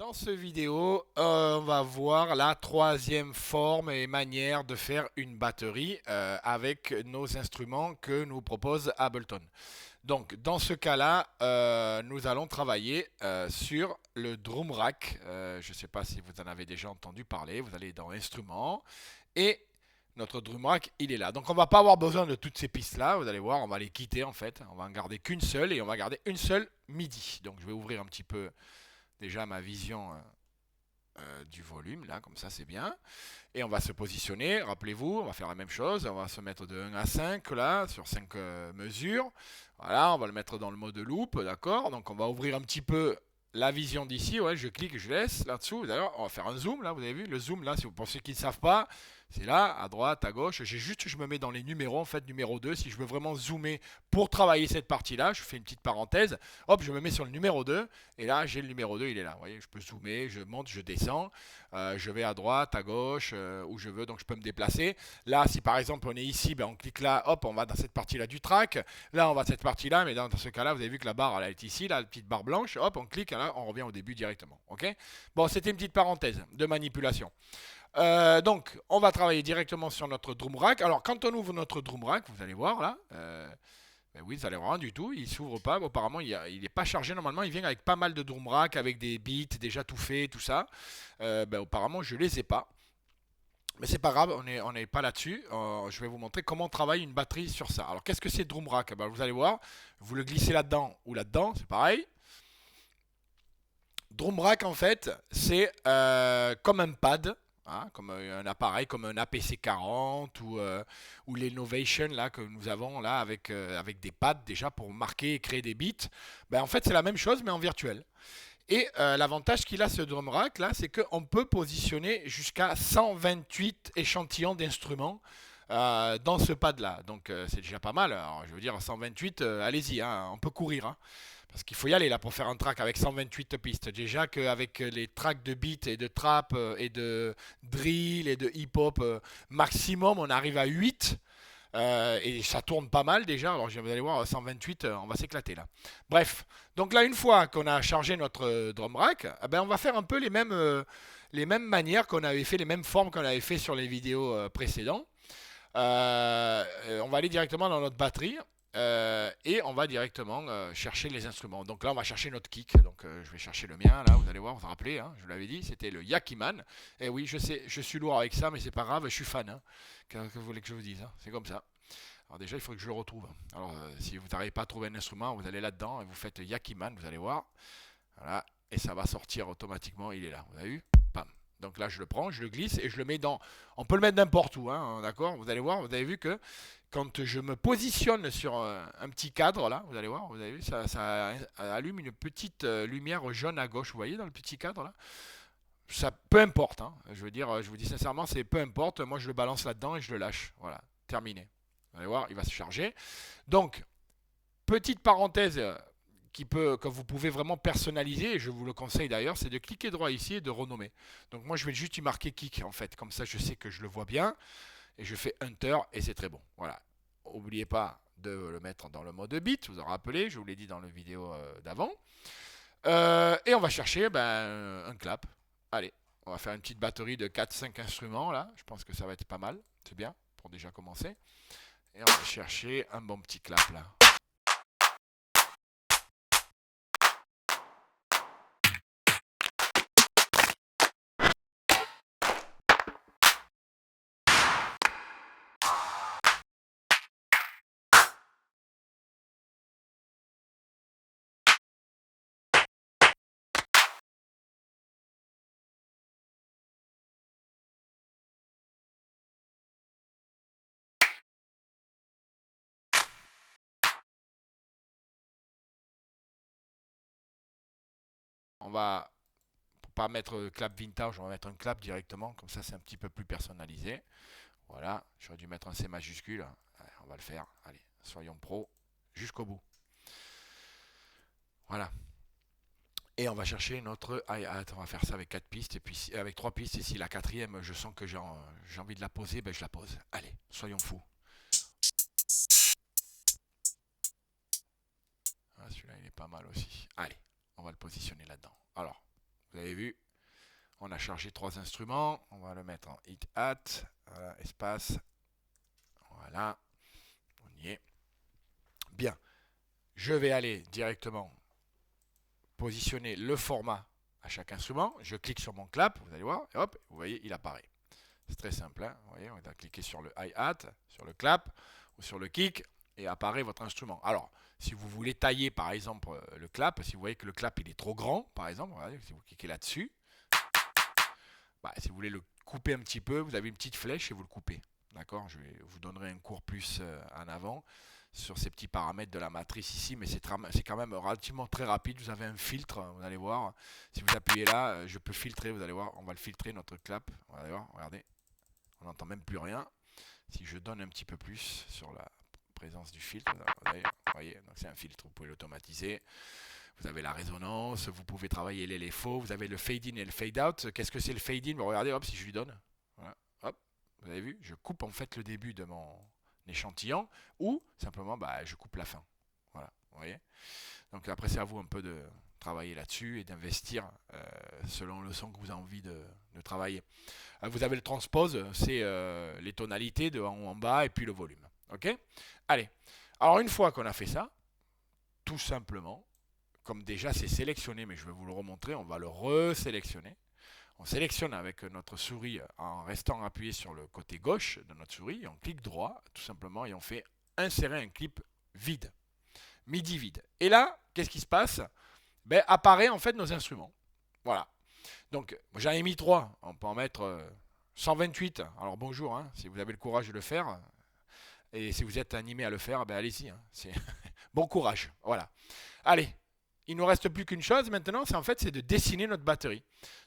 Dans cette vidéo, on va voir la troisième forme et manière de faire une batterie avec nos instruments que nous propose Ableton. Donc, dans ce cas-là, nous allons travailler sur le drum rack. Je ne sais pas si vous en avez déjà entendu parler. Vous allez dans Instruments et notre drum rack, il est là. Donc, on va pas avoir besoin de toutes ces pistes-là. Vous allez voir, on va les quitter en fait. On va en garder qu'une seule et on va garder une seule MIDI. Donc, je vais ouvrir un petit peu déjà ma vision du volume, là, comme ça c'est bien. Et on va se positionner, rappelez-vous, on va faire la même chose, on va se mettre de 1 à 5 là, sur 5 mesures. Voilà, on va le mettre dans le mode loop, d'accord. Donc on va ouvrir un petit peu la vision d'ici, ouais, je clique, je laisse là-dessous. D'ailleurs, on va faire un zoom, là, vous avez vu, le zoom, là, pour ceux qui ne savent pas, c'est là, à droite, à gauche. Je me mets dans les numéros, en fait, numéro 2. Si je veux vraiment zoomer pour travailler cette partie-là, je fais une petite parenthèse. Hop, je me mets sur le numéro 2. Et là, j'ai le numéro 2, il est là. Vous voyez, je peux zoomer, je monte, je descends. Je vais à droite, à gauche, où je veux, donc je peux me déplacer. Là, si par exemple on est ici, ben, on clique là, hop, on va dans cette partie-là du track. Là, on va dans cette partie-là, mais dans ce cas-là, vous avez vu que la barre, elle est ici, la petite barre blanche. Hop, on clique, là, on revient au début directement. Ok. Bon, c'était une petite parenthèse de manipulation. Donc, on va travailler directement sur notre drum rack. Alors, quand on ouvre notre drum rack, vous allez voir là. Ben oui, vous allez voir du tout, il s'ouvre pas. Bon, apparemment, il n'est pas chargé normalement. Il vient avec pas mal de drum rack, avec des beats déjà tout faits, tout ça. Ben, apparemment, je les ai pas. Mais c'est pas grave, on n'est pas là-dessus. Je vais vous montrer comment on travaille une batterie sur ça. Alors, qu'est-ce que c'est drum rack? Ben, vous allez voir, vous le glissez là-dedans ou là-dedans, c'est pareil. Drum rack, en fait, c'est comme un pad, hein, comme un appareil, comme un APC 40 ou l'Innovation là, que nous avons là avec des pads déjà pour marquer et créer des bits. Ben, en fait, c'est la même chose, mais en virtuel. Et l'avantage qu'il a ce drum rack là, c'est qu'on peut positionner jusqu'à 128 échantillons d'instruments dans ce pad là. Donc c'est déjà pas mal. Alors, je veux dire, 128, allez-y, hein, on peut courir. Hein. Parce qu'il faut y aller là pour faire un track avec 128 pistes. Déjà qu'avec les tracks de beat et de trap et de drill et de hip-hop maximum, on arrive à 8. Et ça tourne pas mal déjà. Alors vous allez voir, 128, on va s'éclater là. Bref, donc là, une fois qu'on a chargé notre drum rack, eh ben, on va faire un peu les mêmes manières qu'on avait fait, les mêmes formes qu'on avait fait sur les vidéos précédentes. On va aller directement dans notre batterie et on va directement chercher les instruments. Donc là, on va chercher notre kick. Donc je vais chercher le mien. Là, vous allez voir, vous vous rappelez, hein, je vous l'avais dit, c'était le Yakiman. Et oui, je sais, je suis lourd avec ça, mais c'est pas grave, je suis fan. Hein. Qu'est-ce que vous voulez que je vous dise? Hein. C'est comme ça. Alors déjà, il faut que je le retrouve. Alors, si vous n'arrivez pas à trouver un instrument, vous allez là-dedans et vous faites Yakiman, vous allez voir. Voilà, et ça va sortir automatiquement. Il est là. Vous avez vu? Pam. Donc là, je le prends, je le glisse et je le mets dans. On peut le mettre n'importe où, hein, d'accord? Vous allez voir, vous avez vu que quand je me positionne sur un petit cadre, là, vous allez voir, vous avez vu, ça allume une petite lumière jaune à gauche, vous voyez, dans le petit cadre, là. Ça, peu importe, hein, je veux dire, je vous dis sincèrement, c'est peu importe. Moi, je le balance là-dedans et je le lâche. Voilà, terminé. Vous allez voir, il va se charger. Donc, petite parenthèse que vous pouvez vraiment personnaliser, et je vous le conseille d'ailleurs, c'est de cliquer droit ici et de renommer. Donc moi je vais juste y marquer kick en fait, comme ça je sais que je le vois bien, et je fais Enter et c'est très bon. Voilà. N'oubliez pas de le mettre dans le mode beat, vous en rappelez, je vous l'ai dit dans la vidéo d'avant. Et on va chercher un clap. Allez, on va faire une petite batterie de 4-5 instruments là, je pense que ça va être pas mal, c'est bien pour déjà commencer. Et on va chercher un bon petit clap là. On va pour pas mettre clap vintage, on va mettre un clap directement, comme ça c'est un petit peu plus personnalisé. Voilà, j'aurais dû mettre un C majuscule. Allez, on va le faire. Allez, soyons pro jusqu'au bout. Voilà. Et on va chercher notre. Ah, attends, on va faire ça avec 4 pistes et puis avec 3 pistes. Et si la quatrième, je sens que j'ai envie de la poser, ben je la pose. Allez, soyons fous. Ah, celui-là, il est pas mal aussi. Allez, on va le positionner là-dedans. Alors, Vous avez vu, on a chargé 3 instruments. On va le mettre en hit hat. Voilà, espace. Voilà, on y est. Bien, je vais aller directement positionner le format à chaque instrument. Je clique sur mon clap, vous allez voir, et hop, vous voyez, il apparaît. C'est très simple, hein. Vous voyez, on va cliquer sur le hi-hat, sur le clap ou sur le kick et apparaît votre instrument. Alors, si vous voulez tailler par exemple le clap, si vous voyez que le clap il est trop grand, par exemple, regardez, si vous cliquez là-dessus, si vous voulez le couper un petit peu, vous avez une petite flèche et vous le coupez. D'accord, je vous donnerai un cours plus en avant sur ces petits paramètres de la matrice ici, mais c'est quand même relativement très rapide. Vous avez un filtre, vous allez voir. Si vous appuyez là, je peux filtrer, vous allez voir, on va le filtrer notre clap. Vous allez voir, regardez, on n'entend même plus rien. Si je donne un petit peu plus sur la présence du filtre, vous voyez, donc c'est un filtre, vous pouvez l'automatiser. Vous avez la résonance, vous pouvez travailler les faux, vous avez le fade in et le fade out. Qu'est-ce que c'est le fade in? Regardez, hop, si je lui donne, voilà, hop, vous avez vu, je coupe en fait le début de mon échantillon ou simplement je coupe la fin. Voilà, vous voyez. Donc après c'est à vous un peu de travailler là-dessus et d'investir selon le son que vous avez envie de travailler. Vous avez le transpose, c'est les tonalités de en haut en bas et puis le volume. Ok? Allez, alors une fois qu'on a fait ça, tout simplement, comme déjà c'est sélectionné, mais je vais vous le remontrer, on va le resélectionner. On sélectionne avec notre souris en restant appuyé sur le côté gauche de notre souris, et on clique droit, tout simplement, et on fait insérer un clip vide, MIDI vide. Et là, qu'est-ce qui se passe? Apparaît en fait nos instruments. Voilà. Donc, j'en ai mis 3, on peut en mettre 128. Alors bonjour, hein, si vous avez le courage de le faire, et si vous êtes animé à le faire, allez-y. Hein, bon courage, voilà. Allez, il ne nous reste plus qu'une chose maintenant, c'est de dessiner notre batterie.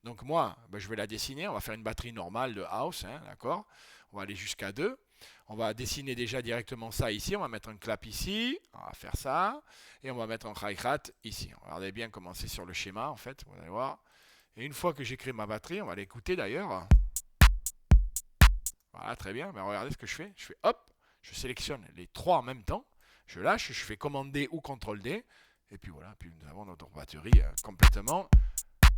Donc moi, je vais la dessiner, on va faire une batterie normale de house, hein, d'accord? On va aller jusqu'à 2. On va dessiner déjà directement ça ici, on va mettre un clap ici, on va faire ça, et on va mettre un hi-hat ici. Regardez bien comment c'est sur le schéma en fait, vous allez voir. Et une fois que j'ai créé ma batterie, on va l'écouter d'ailleurs. Voilà, très bien, regardez ce que je fais. Je fais hop, je sélectionne les 3 en même temps, je lâche, je fais commande D ou CTRL D, et puis voilà, puis nous avons notre batterie complètement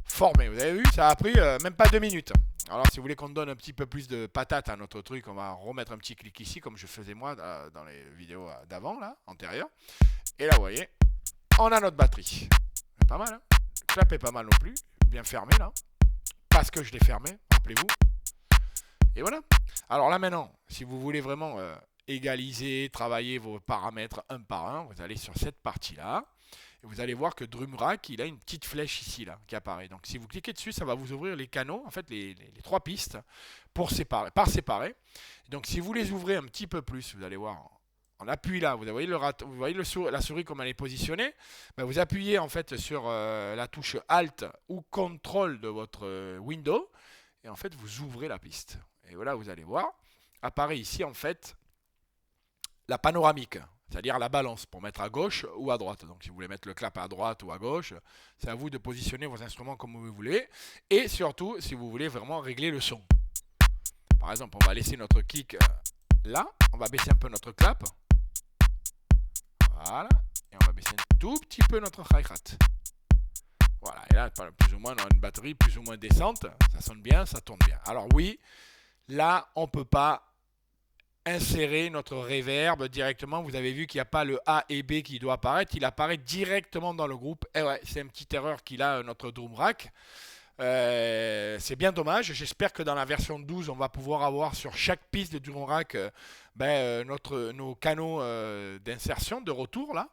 formée. Vous avez vu, ça a pris même pas 2 minutes. Alors si vous voulez qu'on donne un petit peu plus de patate à notre truc, on va remettre un petit clic ici, comme je faisais moi dans les vidéos d'avant, là, antérieures. Et là, vous voyez, on a notre batterie. C'est pas mal, hein? Le clap est pas mal non plus, bien fermé là, parce que je l'ai fermé, rappelez-vous. Et voilà. Alors là maintenant, si vous voulez vraiment égaliser, travailler vos paramètres un par un, vous allez sur cette partie-là. Et vous allez voir que Drum Rack, il a une petite flèche ici là, qui apparaît. Donc si vous cliquez dessus, ça va vous ouvrir les canaux, en fait les 3 pistes, par séparé. Donc si vous les ouvrez un petit peu plus, vous allez voir, on appuie là, vous voyez, la souris comme elle est positionnée. Vous appuyez en fait sur la touche Alt ou Control de votre Windows. Et en fait, vous ouvrez la piste. Et voilà, vous allez voir, apparaît ici en fait la panoramique, c'est-à-dire la balance pour mettre à gauche ou à droite. Donc si vous voulez mettre le clap à droite ou à gauche, c'est à vous de positionner vos instruments comme vous voulez. Et surtout, si vous voulez vraiment régler le son. Par exemple, on va laisser notre kick là, on va baisser un peu notre clap. Voilà, et on va baisser un tout petit peu notre hi-hat. Voilà, et là, plus ou moins, on a une batterie plus ou moins décente, ça sonne bien, ça tourne bien. Alors oui, là, on ne peut pas insérer notre reverb directement. Vous avez vu qu'il n'y a pas le A et B qui doit apparaître, il apparaît directement dans le groupe. Et ouais, c'est une petite erreur qu'il a notre Drum Rack. C'est bien dommage. J'espère que dans la version 12, on va pouvoir avoir sur chaque piste de Drum Rack nos canaux d'insertion, de retour là.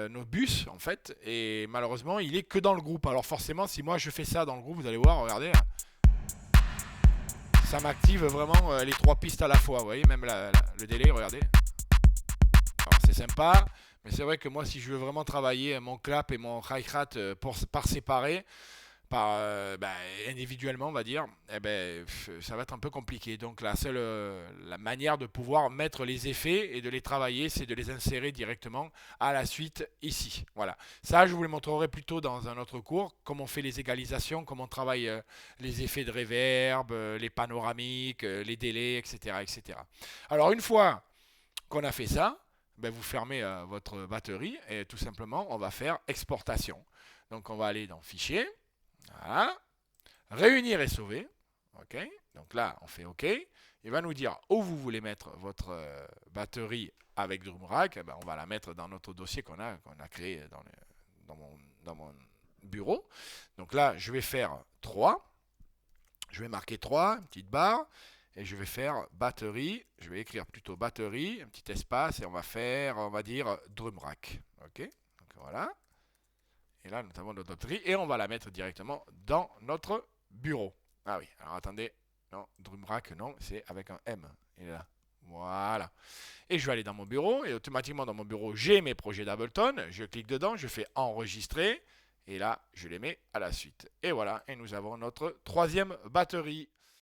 Nos bus en fait, et malheureusement il est que dans le groupe. Alors forcément si moi je fais ça dans le groupe, vous allez voir, regardez, ça m'active vraiment les 3 pistes à la fois, vous voyez, même le délai, regardez. Alors c'est sympa, mais c'est vrai que moi si je veux vraiment travailler mon clap et mon hi-hat par séparé, individuellement on va dire, ça va être un peu compliqué. Donc la manière de pouvoir mettre les effets et de les travailler, c'est de les insérer directement à la suite ici. Voilà. Ça je vous le montrerai plutôt dans un autre cours, comment on fait les égalisations, comment on travaille les effets de reverb, les panoramiques, les délais, etc., etc. Alors une fois qu'on a fait ça, vous fermez votre batterie et tout simplement on va faire exportation. Donc on va aller dans Fichier. Voilà. Réunir et sauver. OK. Donc là, on fait OK. Il va nous dire où vous voulez mettre votre batterie avec DrumRack. Eh ben, on va la mettre dans notre dossier qu'on a créé dans mon bureau. Donc là, je vais faire 3. Je vais marquer 3, une petite barre. Et je vais faire batterie. Je vais écrire plutôt batterie, un petit espace. Et on va faire, on va dire DrumRack. OK. Donc voilà. Et là, nous avons notre batterie. Et on va la mettre directement dans notre bureau. Ah oui, alors attendez. Non, DrumRack, non, c'est avec un M. Il est là. Voilà. Et je vais aller dans mon bureau. Et automatiquement, dans mon bureau, j'ai mes projets d'Ableton. Je clique dedans, je fais enregistrer. Et là, je les mets à la suite. Et voilà. Et nous avons notre troisième batterie.